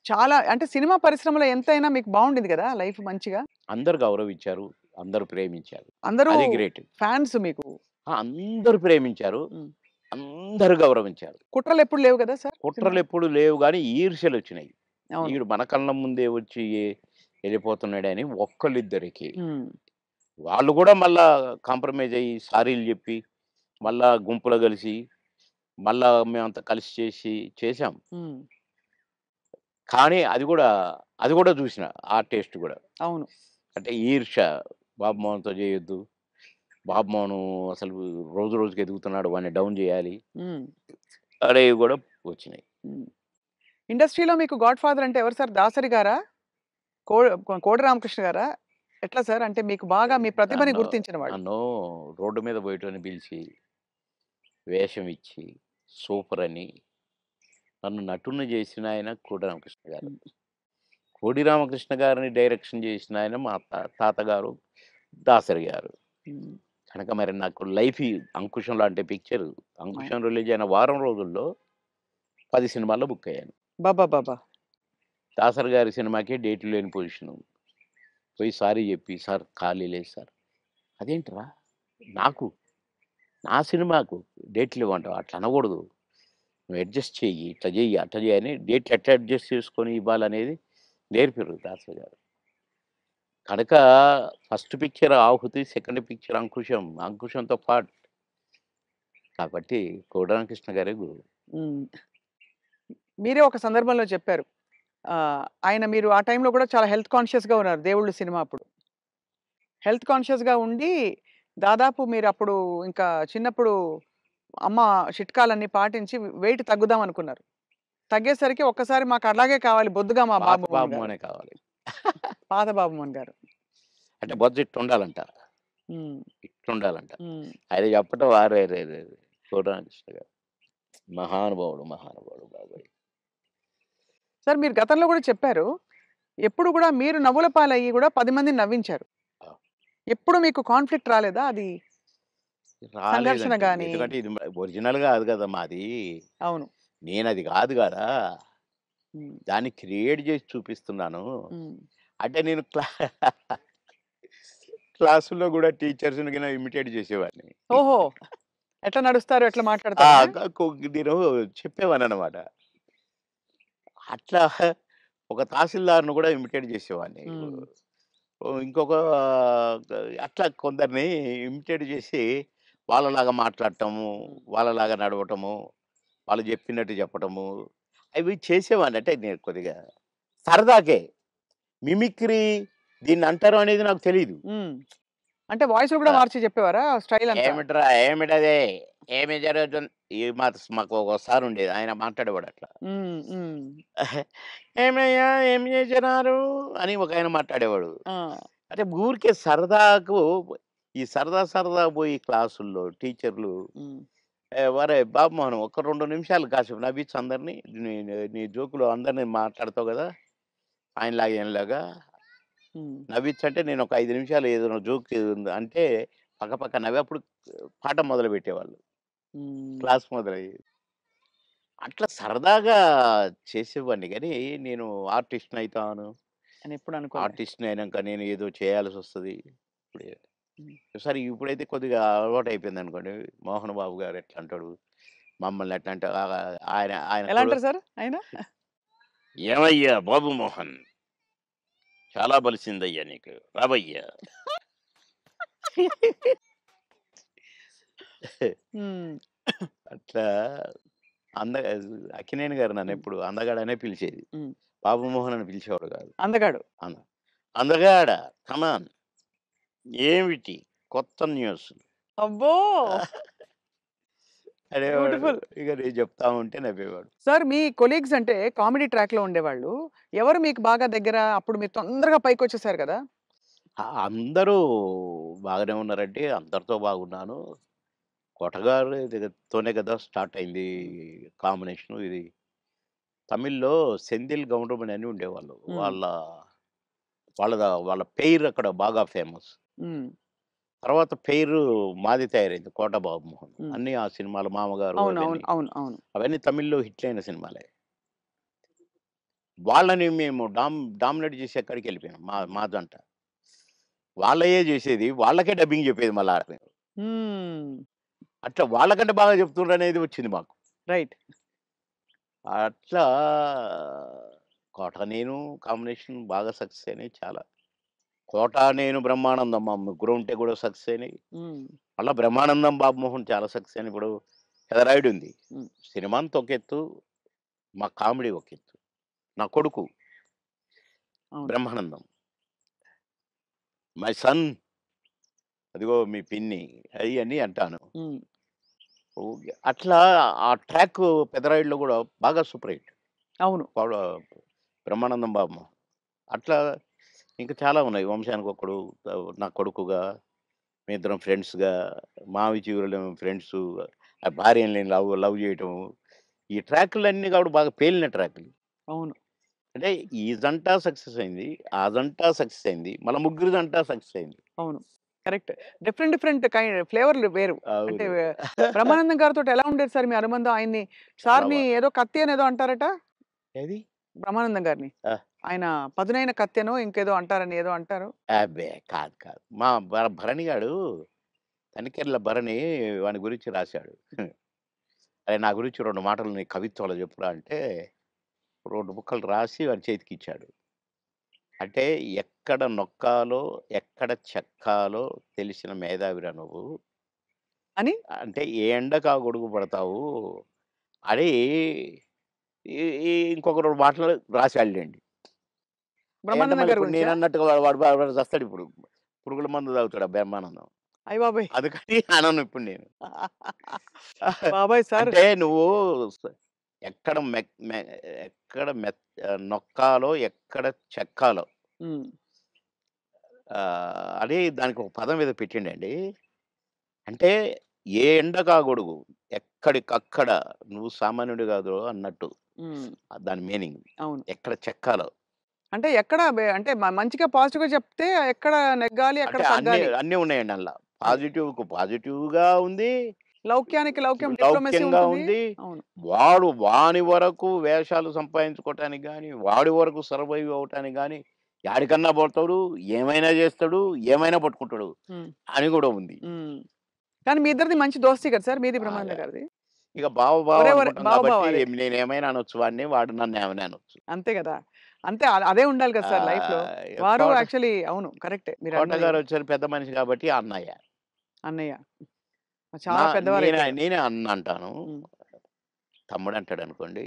చాలా అంటే సినిమా పరిశ్రమలో ఎంతైనా మీకు బావుండింది గదా! లైఫ్ మంచిగా. అందరూ గౌరవించారు. అందరూ ప్రేమించారు. అందరూ అది గ్రేట్. ఫాన్స్ మీకు. అందరూ ప్రేమించారు. హ్మ్. అందరూ గౌరవించారు. కుట్రలెప్పుడు లేవు గదా సార్ సినిమాలో? కుట్రలెప్పుడు లేవు గానీ ఈర్ష్యలొచ్చినాయి. అవును. ఈడు మన కళ్ళ ముందే వచ్చి ఎళ్ళిపోతున్నాడని ఒక్కళ్ళిద్దరికి. హ్మ్. వాళ్ళు గూడా మళ్ళా కాంప్రమైజ్ అయ్యి సారీలు జెప్పి, మళ్ళా గుంపులో గలిసి, మళ్ళా మేమంతా కలిసి చేశాం. హ్మ్. కానీ అది గూడా జూసిన. ఆ టేస్ట్ గూడా. అవును. అంటే ఈర్ష్య. బాబు మోహన్‌తో జేయొద్దు. బాబు మోహను అసలు రోజు రోజుకి ఎదుగుతున్నాడు. వాడిని డౌన్ జేయాలి. హ్మ్. అనేవి గూడా వచ్చినాయి. హ్మ్. ఇండస్ట్రీలో మీకు గాడ్ ఫాదర్ అంటే ఎవరు సార్? దాసరి గారా? కో కోడి రామకృష్ణ గారా? ఎట్లా సార్? అంటే మీకు బాగా మీ ప్రతిభని నన్ను గుర్తించిన వాళ్ళు. నన్ను రోడ్డు మీద బోయేటోడిని పిలిచి, వేషం ఇచ్చి, సూపరని నన్ను నటుడిని జేసిన ఆయన కోడి రామకృష్ణ గారు. హ్మ్. కోడి రామకృష్ణ గారిని డైరెక్షన్ జేసిన ఆయన మా తాతగారు దాసరి గారు. హ్మ్. కనుక మరి నాకు లైఫ్ ఈ 'అంకుశం' లాంటి పిక్చర్ అవును. 'అంకుశం' రిలీజ్ అయిన వారం రోజుల్లో 10 సినిమాల్లో బుక్ అయ్యాను. అబ్బబ్బబ్బా! దాసరి గారి సినిమాకే డేట్లు లేని పొజిషను. పోయి సారీ జెప్పి, "సార్ ఖాళీ లేదు సార్." "అదేంట్రా? నాకు, నా సినిమాకు డేట్లు ఇవ్వంటావా? అట్లా అనకూడదు. నువ్వు అడ్జస్ట్ చెయ్యి. ఇట్లా జెయ్యి, అట్లా జెయ్యి" అని డేట్లు ఎట్లా అడ్జస్ట్ చేసుకొని ఇవ్వాలనేది నేర్పిర్రు దాసరి గారు. కనుక ఫస్ట్ పిక్చర్ 'ఆహుతి', సెకండ్ పిక్చర్ 'అంకుశం'. 'అంకుశంతో' పాటు కాబట్టి కోడాల గారే గురువు. హ్మ్. మీరే ఒక సందర్భంలో చెప్పారు. ఆయన మీరు ఆ టైంలో కూడా చాలా హెల్త్ కాన్షియస్‌గా ఉన్నారు 'దేవుళ్ళు' సినిమా అప్పుడు. హెల్త్ కాన్షియస్‌గా ఉండి దాదాపు మీరప్పుడు ఇంకా చిన్నప్పుడు అమ్మ చిట్కాలన్నీ పాటించి వెయిట్ తగ్గుదాం అనుకున్నారు. తగ్గేసరికి ఒక్కసారి మాకు అలాగే కావాలి బొద్దుగా మా పాత బాబు మోహన్ గారు. బాబుమోనే కావాలి. పాత బాబు మోహన్ గారు. అంటే బొజ్జ ఇట్టుండాలంట. హ్మ్. ఇట్లుండాలంట. హ్మ్. ఆయన చెప్పటం అరెరెరెరే! కోడాల గారు. మహానుభావుడు, మహానుభావుడు బాబోయ్! సార్ మీరు గతంలో కూడా చెప్పారు. ఎప్పుడు కూడా మీరు నవ్వుల పాలయ్యి కూడా 10 మందిని నవ్వించారు. ఆ! ఎప్పుడు మీకు కాన్‌ఫ్లిక్ట్ రాలేదా? అది సంఘర్షణ రాలేదండి. గాని ఎందుకంటే ఇది ఒరిజినల్ గాదు గదా! మాది. అవును. నేనది గాదు గదా! హ్మ్. దాన్ని క్రియేట్ జేసి చూపిస్తున్నాను. హ్మ్. అంటే నేను క్లాసుల్లో గూడా టీచర్స్‌ని గిన ఇమిటేట్ జేసేవాడిని. ఓహో! ఎట్లా నడుస్తారు? ఎట్లా ఆ! మాట్లాడతారనా? నేను చెప్పేవాడిననమాట. అట్లా ఒక తహసీల్దార్‌ని గూడా ఇమిటేట్ జేసేవాడిని. హ్మ్. ఇంకొక అట్లా కొందరిని ఇమిటేట్ జేసి వాళ్ళలాగా మాట్లాడటము, హ్మ్. వాళ్ళలాగా నడవటము, వాళ్ళు జెప్పినట్టు చెప్పటము, అవి చేసేవాడిని. అంటే నేను కొద్దిగా సరదాకే. మిమిక్రీ దీన్నంటారు అనేది నాకు తెలీదు. హ్మ్. అంటే వాయిస్‌లు కూడా ఆ! మార్చి చెప్పేవారా స్టైల్ అంతా? ఏమిట్రా? ఏమిటది? ఏమి జరుగుతుంది? మాకు ఒక సారుండేది. ఆయన మాట్లాడేవాడట్లా. హ్మ్. హ్మ్. "ఏమయ్యా! ఏం చేసినారు?" అని ఒకాయన మాట్లాడేవాడు. ఆ! అంటే ఊరికే సరదాకు ఈ సరదా సరదా పోయి క్లాసుల్లో టీచర్లు హ్మ్. "ఒరేయ్ బాబుమోహన్ ఒక్క 2 నిమిషాలు కాసేపు నవ్వించు అందరిని. నీ నీ జోకులు అందరిని మాట్లాడతావు గదా! ఆయనలాగా ఈయనలాగా హ్మ్. నవ్వించంటే" నేను ఒక 5 నిమిషాలు ఏదైనా జోక్ అంటే పక్కపక్క నవ్వి అప్పుడు పాఠం మొదలుపెట్టేవాళ్ళు. హ్మ్. క్లాస్ మొదలయ్యేది. అట్లా సరదాగా చేసేవాడిని గానీ, నేను ఆర్టిస్ట్‌నయితాను. అని ఎప్పుడు అనుకోలే. ఆర్టిస్ట్‌ని అయినంక నేను ఏదో చేయాల్సొస్తది. ఇప్పుడే హ్మ్. సరే ఇప్పుడైతే కొద్దిగా అలవాటయిపోయిందనుకోండి. 'మోహన్ బాబు' గారు ఎట్లా అంటాడు, మమ్మల్ని ఎట్లా అంటే ఆయన ఆయన ఎలా కొడు అంటారు సార్ ఆయన? "ఏమయ్యా బాబు మోహన్! చాలా బలిసిందయ్యా నీకు. రావయ్యా!" హ్మ్. అట్లా అంద అక్కినేని గారు హ్మ్. నన్నెప్పుడు అందగాడనే పిలిచేది. హ్మ్. బాబు మోహన్ అని పిలిచేవాడు కాదు. అందగాడు. అంద అందగాడ కమాన్ ఏమిటి కొత్త న్యూస్ అబ్బో! అనేవాడు. బ్యూటిఫుల్. ఇక నేను చెప్తా ఉంటే నవ్వేవాడు. సార్ మీ కొలీగ్స్ అంటే కామెడీ ట్రాక్‌లో ఉండేవాళ్ళు. ఎవరు మీకు బాగా దగ్గర? అప్పుడు మీరు తొందరగా పైకొచ్చేసారు కదా! అందరూ బాగానే ఉన్నారండి. అందరితో బాగున్నాను. కొటగారి దగ్గరతోనే కదా స్టార్ట్ అయింది హ్మ్. కాంబినేషను ఇది. తమిళ్‌లో సెంధిల్ గౌండమణి అని ఉండేవాళ్ళు. హ్మ్. వాళ్ళ పెయిర్ అక్కడ బాగా ఫేమస్. హ్మ్. తర్వాత పెయిరు మాది తయారైంది 'కోట బాబుమోహన్.' హ్మ్. అన్నీ ఆ సినిమాలు 'మామగారు' అవును. అవును. అవన్నీ. అవును. అవును. అవన్నీ తమిళ్‌లో హిట్లయిన సినిమాలే. వాళ్ళని మేము డామినేట్ చేసి ఎక్కడికెళ్ళిపోయాం. మా జంట. వాళ్ళయ్యే చేసేది. వాళ్ళకే డబ్బింగ్ చెప్పేది మళ్ళా ఆమె. హ్మ్. అట్లా వాళ్ళకంటే బాగా చెప్తుండ్రనేది వచ్చింది మాకు. రైట్. అట్లా 'కోట నేను' కాంబినేషన్ బాగా సక్సెస్ అయినాయి చాలా. 'కోట నేను' 'బ్రహ్మానందం' మా ముగ్గురం ఉంటే కూడా సక్సెస్ అయినాయి. హ్మ్. మళ్ళా 'బ్రహ్మానందం' 'బాబుమోహన్' చాలా సక్సెస్ అయినాయి. ఇప్పుడు 'పెదరాయుడు' ఉంది. హ్మ్. సినిమా అంతా ఒక ఎత్తు, మా కామెడీ ఒక ఎత్తు. నా కొడుకు అవును. 'బ్రహ్మానందం', 'మై సన్' అదిగో మీ పిన్ని అయన్నీ అంటాను. హ్మ్. ఓకే. అట్లా ఆ ట్రాక్ 'పెదరాయుడులో' కూడా బాగా సూపర్ హిట్. అవును. పౌడ 'బ్రహ్మానందం' బాబుమోహన్. అట్లా ఇంకా చాలా ఉన్నాయి. 'వంశానికొక్కడు', నా కొడుకుగా, మేమిద్దరం ఫ్రెండ్స్‌గా, 'మావి చిగురులేమో' ఫ్రెండ్సు, ఆ భార్యని లవ్ లవ్ చేయటం. ఈ ట్రాకులన్నీ కూడా బాగా పేలిన ట్రాకులు. అవును. అంటే ఈ జంట సక్సెస్ అయింది. ఆ జంట సక్సెస్ అయింది. మళ్ళా ముగ్గురి జంట సక్సెస్ అయింది. అవును. కరెక్ట్. డిఫరెంట్ డిఫరెంట్ ఫ్లేవర్‌లు వేరు. అంటే అవును. బ్రహ్మానందం గారితోటి ఎలా ఉండేది సార్ మీ అనుబంధం? ఆయన్ని చాలా సార్‌ని ఏదో కత్తి అనేదో అంటారట? ఏది? బ్రహ్మానందం గారిని. ఆ! ఆయన పదునైన కత్తెనో ఇంకేదో అంటారని ఏదో అంటారు. అబ్బే! కాదు కాదు. మా భరణి గాడు తనికెళ్ళ భరణి వాని గురించి రాశాడు. అరే! నా గురించి 2 మాటలు నీ కవిత్వంలో చెప్పురా అంటే 2 ముక్కలు రాసి వాని చేతికిచ్చాడు. అంటే ఎక్కడ నొక్కాలో, ఎక్కడ చెక్కాలో తెలిసిన మేధావిరా నువ్వు. అని అంటే ఏ ఎండకు ఆ గొడుగు పడతావు అని ఈ ఈ ఇంకొక 2 మాటలు రాసాడులెండి. అయంటే బ్రహ్మానందం మళ్ళీ గారి ఇప్పుడు గురించా? నేనన్నట్టుగా వాడు చస్తాడిప్పుడు. పురుగుల మందు తాగుతాడు ఆ బ్రహ్మానందం. అయ్య బాబోయ్! అందుకని అనను ఇప్పుడు నేను. బాబోయ్! సార్ అంటే నువ్వు స ఎక్కడ మెక్ మె ఎక్కడ నొక్కాలో, ఎక్కడ చెక్కాలో హ్మ్. అని దానికి ఒక పదం ఏదో పెట్టిండండి. అంటే ఏ ఎండకు ఆ గొడుగు. ఎక్కడికక్కడ నువ్వు సామాన్యుడు కాదు అన్నట్టు. హ్మ్. దాని మీనింగ్. అవును. ఎక్కడ చెక్కాలో. అంటే ఎక్కడ అంటే మంచిగా పాజిటివ్‌గా చెప్తే ఎక్కడ నెగ్గాలి, ఎక్కడ అంటే అన్నీ తగ్గాలి. అన్నీ ఉన్నాయండి అందుల. అది. పాజిటివ్‌కు పాజిటివ్‌గా ఉంది. లౌక్యానికి లౌక్యం డిప్లొమసీ లౌక్యంగా ఉంటుంది. ఉంది. అవును. వాని వరకు వేషాలు సంపాదించుకోవటానికి గాని, వాడి వరకు సర్వైవ్ అవ్వటానికి గాని, యాడికన్నా పోతాడు, ఏమైనా చేస్తాడు, ఏమైనా పట్టుకుంటాడు హ్మ్. అని కూడా ఉంది. హ్మ్. కానీ మీ ఇద్దరిది మంచి దోస్తీ కదా సార్! మీది బ్రహ్మానందం బాగా. గారిది. ఇక బావ బావ ఒరే! ఒరే! అనుకుంటాం బావ బావ కాబట్టి అదే. నేనేమైనా అనొచ్చు వాడిని, వాడు నన్నేమైనా అనొచ్చు. అంతే గదా! అంతే అదే ఉండాలి కదా సార్ లైఫ్‌లో. వారు కోట యాక్చువల్లీ అవును. కరెక్టే కోట మీరన్నది. గారొచ్చారు పెద్ద మనిషి కాబట్టి అన్నయ్య. అన్నయ్య. నా చాలా పెద్దవారైపోయారు. నేనే అన్న అంటాను. హ్మ్. తమ్ముడంటాడనుకోండి.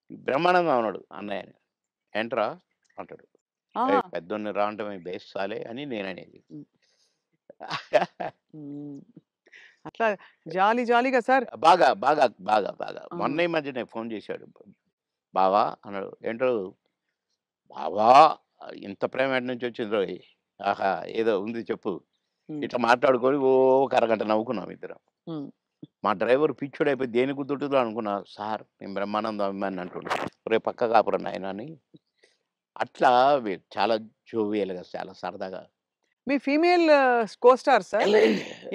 బ్రహ్మానందం అనడు అన్నయ్యని. "ఏంట్రా" అంటాడు. ఆహా! "ఏయ్! పెద్దోడిని రా అంటే బేస్సాలే" అని నేననేది. హ్మ్. హ్మ్. అట్లా జాలీ జాలీగా సార్ బాగా. ఆ! మొన్న ఈ మధ్యనే ఫోను చేశాడు. "బావా" అన్నాడు. "ఏంటో బావా ఇంత ప్రేమ ఎటు నుంచొచ్చిందోయ్! ఆహా! ఏదో ఉంది చెప్పు." హ్మ్. ఇట్లా మాట్లాడుకొని ఓ ఒక అరగంట నవ్వుకున్నాం ఇద్దరం. హ్మ్. మా డ్రైవర్ పిచ్చోడైపోయి దేనికి గుద్దుతుందో అనుకున్నా. సార్ నేను బ్రహ్మానందం అభిమానిని అంటుండు. ఒరేయ్ పక్కకు ఆపురా నాయనా అని. అట్లా చాలా జోవియల్‌గా చాలా సరదాగా. మీ ఫీమేల్ కో స్టార్స్ సార్?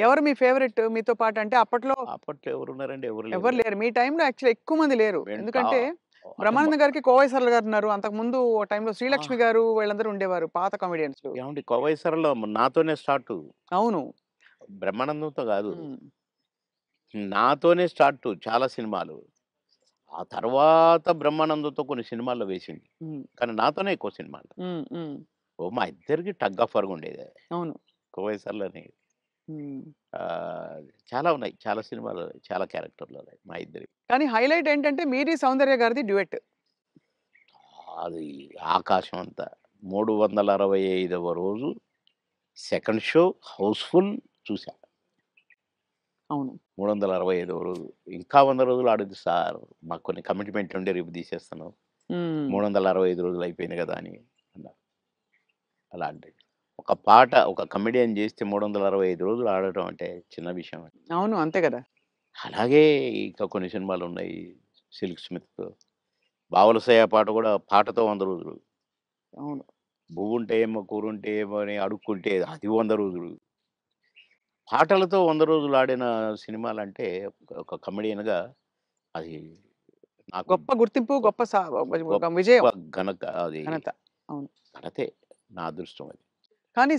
ఎవరు మీ ఫేవరెట్ మీతో పాటు? అంటే అప్పట్లో అప్పట్లో ఎవరున్నారండి? ఎవరు లేరు ఎవరు గదా! లేరు. మీ టైమ్‌లో యాక్చువల్లీ ఎక్కువ మంది లేరు. మేము చా ఎందుకంటే అంటే బ్రహ్మానందం గారికి కోవై సరళ గారున్నారు. అంతకుముందు ఓ టైమ్‌లో ఆ! శ్రీలక్ష్మి గారు వీళ్ళందరూ ఉండేవారు పాత కామెడియన్స్‌లు. ఏవండీ 'కోవై సరళ' నాతోనే స్టార్టు. అవును. బ్రహ్మానందంతో గాదు. హ్మ్. నాతోనే స్టార్టు చాలా సినిమాలు. ఆ తర్వాత బ్రహ్మానందంతో కొన్ని సినిమాల్లో వేసింది. హ్మ్. కానీ నాతోనే ఎక్కువ సినిమాలు. హ్మ్. హ్మ్. మా ఇద్దరికి టగ్ ఆఫ్ వార్‌గా ఉండేది. అవును. 'కోవై సరళని' హ్మ్. చాలా ఉన్నాయి. చాలా సినిమాలు, చాలా క్యారెక్టర్‌లున్నాయి మా ఇద్దరివి. కానీ హైలైట్ ఏంటంటే మీది సౌందర్య గారిది డ్యూయెట్. అది ఆకాశం అంత. 365వ రోజు సెకండ్ షో హౌస్‌ఫుల్ చూసా. అవును. 365వ రోజు. ఇంకా 100 రోజులు ఆడొద్దు సార్. మాకు కొన్ని కమిట్మెంట్ ఉండి రేపు తీసేస్తున్నాం. హ్మ్. 365 రోజులు అయిపోయింది కదా! అని అన్నారు. అలాంటిది. ఒక పాట ఒక కమెడియన్ చేస్తే 365 రోజులు ఆడటం అంటే చిన్న విషయమా? అవును. అంతే గదా! అలాగే ఇంకా కొన్ని సినిమాలున్నాయి. 'సిల్క్ స్మిత్', 'బావలసయ్య' పాట కూడా పాటతో 100 రోజులు. అవును. 'బువ్వుంటే ఏమో కూరుంటే ఏమో' అని అడుక్కుంటే అది 100 రోజులు. పాటలతో 100 రోజులు ఆడిన సినిమాలంటే ఒక కమెడియన్‌గా అది నాకు గొప్ప గుర్తింపు, గొప్ప గొప్ప గొప్ప విజయం, ఘనత అది ఘనత. అవును. ఘనతే. నా అదృష్టం అది. కానీ